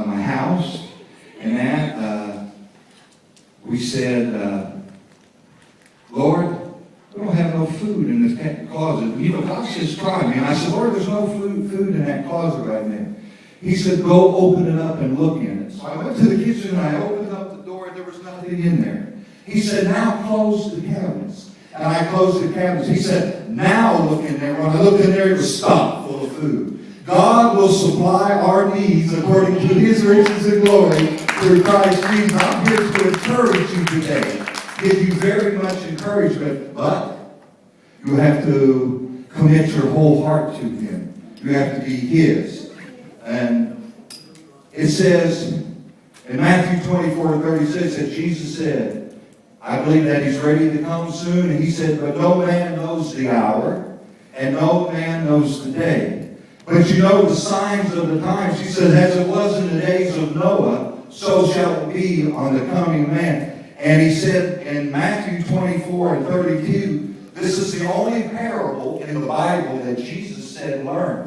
my house, and that we said, Lord, we don't have no food in this closet. You know, God says, try me. And I said, Lord, there's no food in that closet right now. He said, go open it up and look in it. So I went to the kitchen and I opened up the door and there was nothing in there. He said, now close the cabinets. And I closed the cabinets. He said, now look in there. When I looked in there, it was stuffed full of food. God will supply our needs according to His riches and glory through Christ Jesus. I'm here to encourage you today. Give you very much encouragement, but you have to commit your whole heart to Him. You have to be His. And it says in Matthew 24:36 that Jesus said, I believe that He's ready to come soon. And He said, but no man knows the hour, and no man knows the day. But you know the signs of the times. He said, as it was in the days of Noah, so shall it be on the coming man. And He said in Matthew 24:32, this is the only parable in the Bible that Jesus said learn.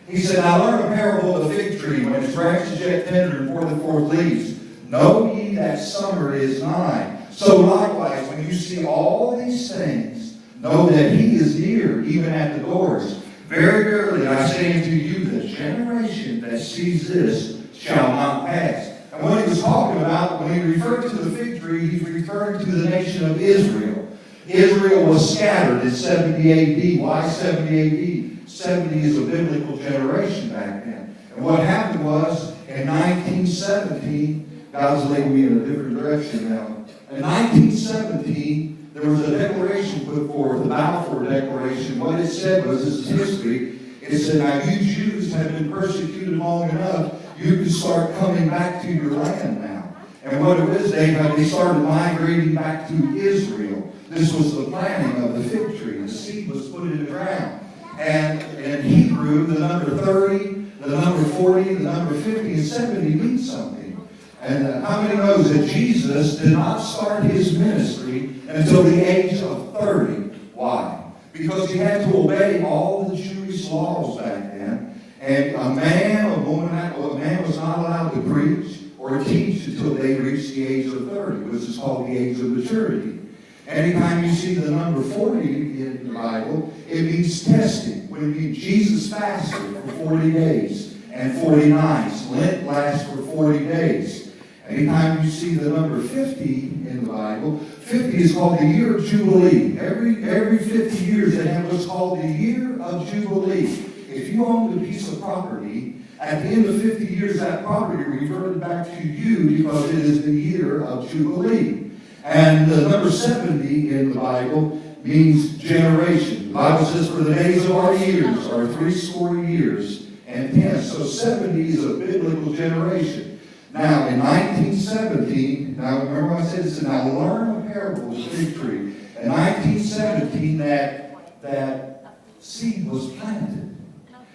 He said, now learn a parable of the fig tree when its branch is yet tender and forth leaves. Know ye that summer is nigh. So likewise, when you see all these things, know that He is near, even at the doors. Very verily I say unto you, the generation that sees this shall not pass. And what He was talking about, when He referred to the fig tree, He's referring to the nation of Israel. Israel was scattered in 70 A.D. Why 70 A.D.? 70 is a biblical generation back then. And what happened was, in 1917, God's leading me in a different direction now. In 1917, there was a declaration put forth, the Balfour Declaration. What it said was, this is history, it said, now you Jews have been persecuted long enough, you can start coming back to your land now. And what it was, they started migrating back to Israel. This was the planting of the fig tree. The seed was put in the ground. And in Hebrew, the number 30, the number 40, the number 50, and 70 means something. And how many knows that Jesus did not start His ministry until the age of 30? Why? Because He had to obey all the Jewish laws back then. And a man was not allowed to preach or teach until they reached the age of 30, which is called the age of maturity. Anytime you see the number 40 in the Bible, it means testing. When Jesus fasted for 40 days and 40 nights, Lent lasts for 40 days. Anytime you see the number 50 in the Bible, 50 is called the year of Jubilee. Every 50 years they have what's called the year of Jubilee. If you owned a piece of property, at the end of 50 years that property reverted back to you because it is the year of Jubilee. And the number 70 in the Bible means generation. The Bible says, for the days of our years are 80 years and 10. So 70 is a biblical generation. Now, in 1917, now remember I said this, now learn a parable of the fig tree. In 1917, that seed was planted.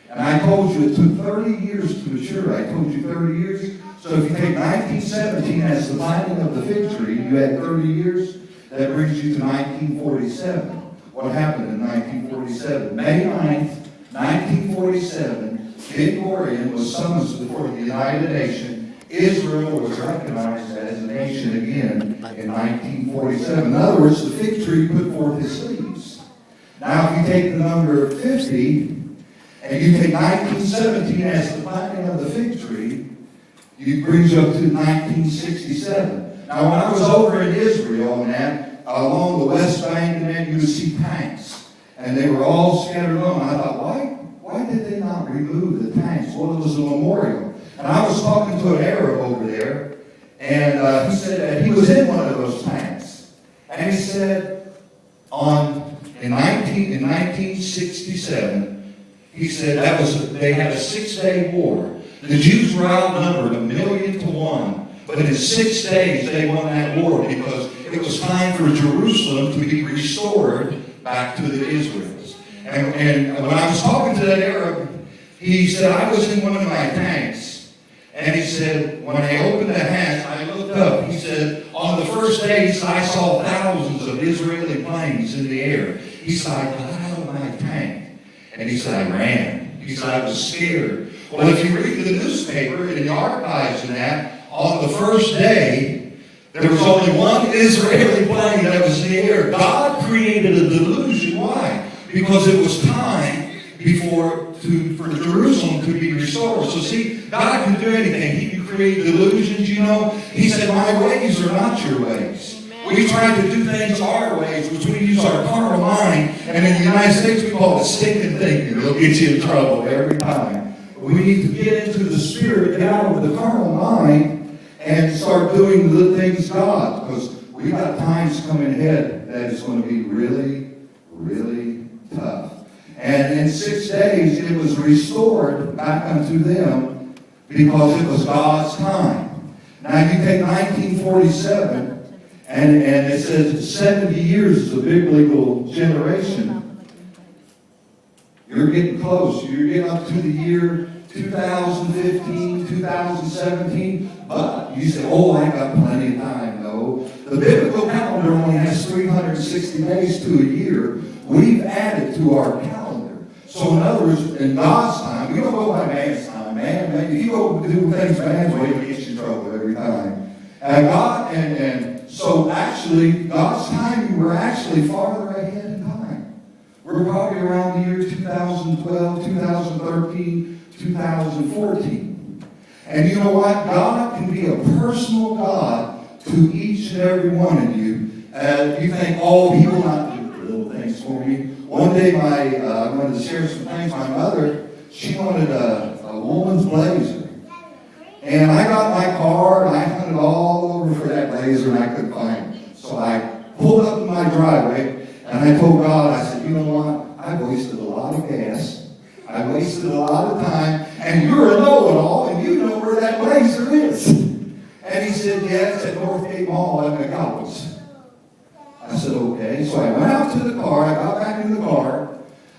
And I told you it took 30 years to mature. I told you 30 years. So if you take 1917 as the planting of the fig tree, you had 30 years. That brings you to 1947. What happened in 1947? May 9th, 1947, Ben Gurion was summoned before the United Nations. Israel was recognized as a nation again in 1947. In other words, the fig tree put forth its leaves. Now, if you take the number 50, and you take 1917 as the planting of the fig tree, it brings you up to 1967. Now, when I was over in Israel, man, along the West Bank, and then you would see tanks. And they were all scattered along. I thought, why did they not remove the tanks? Well, it was a memorial. And I was talking to an Arab over there, and he said that he was in one of those tanks. And he said, in 1967, he said they had a 6-day war. The Jews were outnumbered 1,000,000 to 1. But in 6 days they won that war because it was time for Jerusalem to be restored back to the Israelites. And when I was talking to that Arab, he said, I was in one of my tanks. And he said, when I opened the hatch, I looked up. He said, on the first day, I saw thousands of Israeli planes in the air. He said, I got out of my tank. And he said, I ran. He said, I was scared. Well, if you read the newspaper and the archives and that, on the first day, there was only one Israeli plane that was in the air. God created a delusion. Why? Because it was time for Jerusalem to be restored. So see, God can do anything. He can create delusions, you know. He said, my ways are not your ways. We try to do things our ways, which we use our carnal mind, and in the United States we call it stinking thinking. It'll get you in trouble every time. We need to get into the Spirit, get out of the carnal mind, and start doing the things God, because we got times coming ahead that is going to be really, really tough. And in 6 days it was restored back unto them because it was God's time. Now you take 1947, and it says 70 years is a biblical generation. You're getting close. You're getting up to the year 2015, 2017. But you say, oh, I got plenty of time. No. The biblical calendar only has 360 days to a year. We've added to our calendar. So in other words, in God's time, we don't go by man's time. Man, if you go do things man's way, it gets you in trouble every time. And so actually, God's timing, we're actually farther ahead in time. We're probably around the year 2012, 2013, 2014. And you know what? God can be a personal God to each and every one of you. You think, oh, He will not do little things for me. One day, I wanted to share some things. My mother, she wanted a woman's blazer. And I got my car, and I hunted all over for that blazer, and I couldn't find it. So I pulled up in my driveway, and I told God, I said, you know what? I've wasted a lot of gas. I've wasted a lot of time, and you're a know-it-all, and you know where that blazer is. And he said, yeah, it's at Northgate Mall in McDonald's. I said, okay. So I went out to the car. I got back in the car.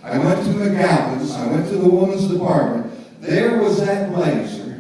I went to McGowan's. I went to the woman's department. There was that blazer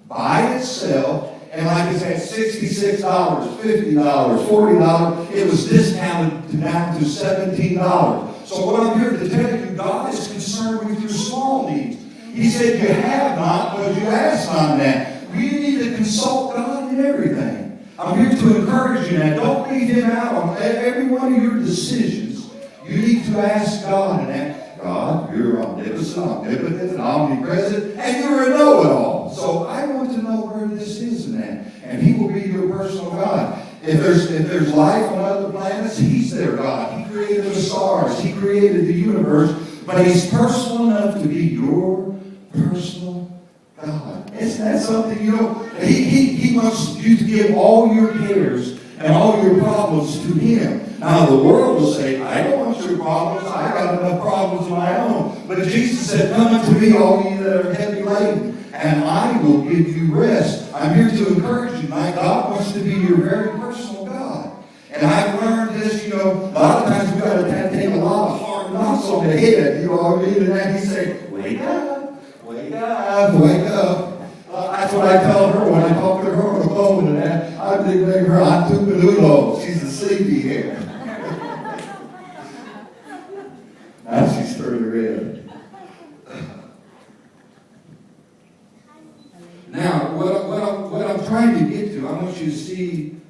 by itself, and like it said, $66, $50, $40. It was discounted down to $17. So what I'm here to tell you, God is concerned with your small needs. He said, you have not because you asked not that. You need to consult God in everything. I'm here to encourage you now. Don't leave Him out on every one of your decisions. You need to ask God in that. God, you're omnipotent, omnipresent, and you're a know-it-all. So I want to know where this is in that. And He will be your personal God. If there's life on other planets, He's their God. He created the stars. He created the universe. But He's personal enough to be your personal God. Isn't that something, you know? He wants you to give all your cares and all your problems to Him. Now the world will say, I don't want your problems. I got enough problems of my own. But Jesus said, come unto me, all ye that are heavy laden, and I will give you rest. I'm here to encourage you. My God wants to be your very personal God. And I've learned this, you know, a lot of times we've got to take a lot of hard knocks on the head. You know what I mean? And then He said, wake up, wake up, wake up. That's what I tell her when I talk to her on the phone and that. I'm thinking her, I'm Tupanulo. She's a sleepyhead. Now she's turning red. Now, what I'm trying to get to, I want you to see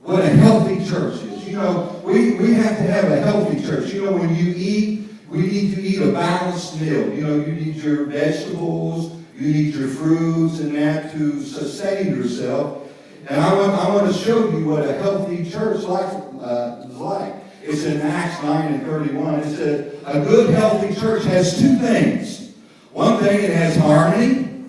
what a healthy church is. You know, we have to have a healthy church. You know, when you eat, we need to eat a balanced meal. You know, you need your vegetables, you need your fruits and that to sustain yourself. And I want to show you what a healthy church life is like. It's in Acts 9 and 31. It says, a good, healthy church has two things. One thing, it has harmony.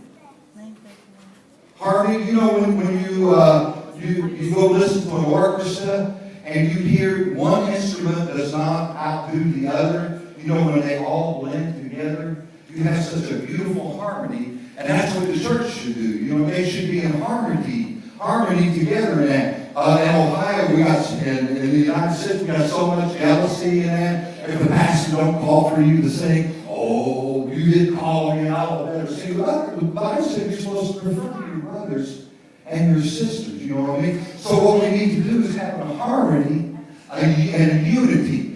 Harmony, you know, when you go listen to an orchestra and you hear one instrument does not outdo the other, you know, when they all blend together, you have such a beautiful harmony. And that's what the church should do. You know, they should be in harmony together in that. In Ohio, in the United States, we got so much jealousy in that. If the pastor don't call for you to sing, oh, you didn't call me, I'll better sing. But the Bible said you're supposed to prefer your brothers and your sisters. You know what I mean? So what we need to do is have a harmony and a unity.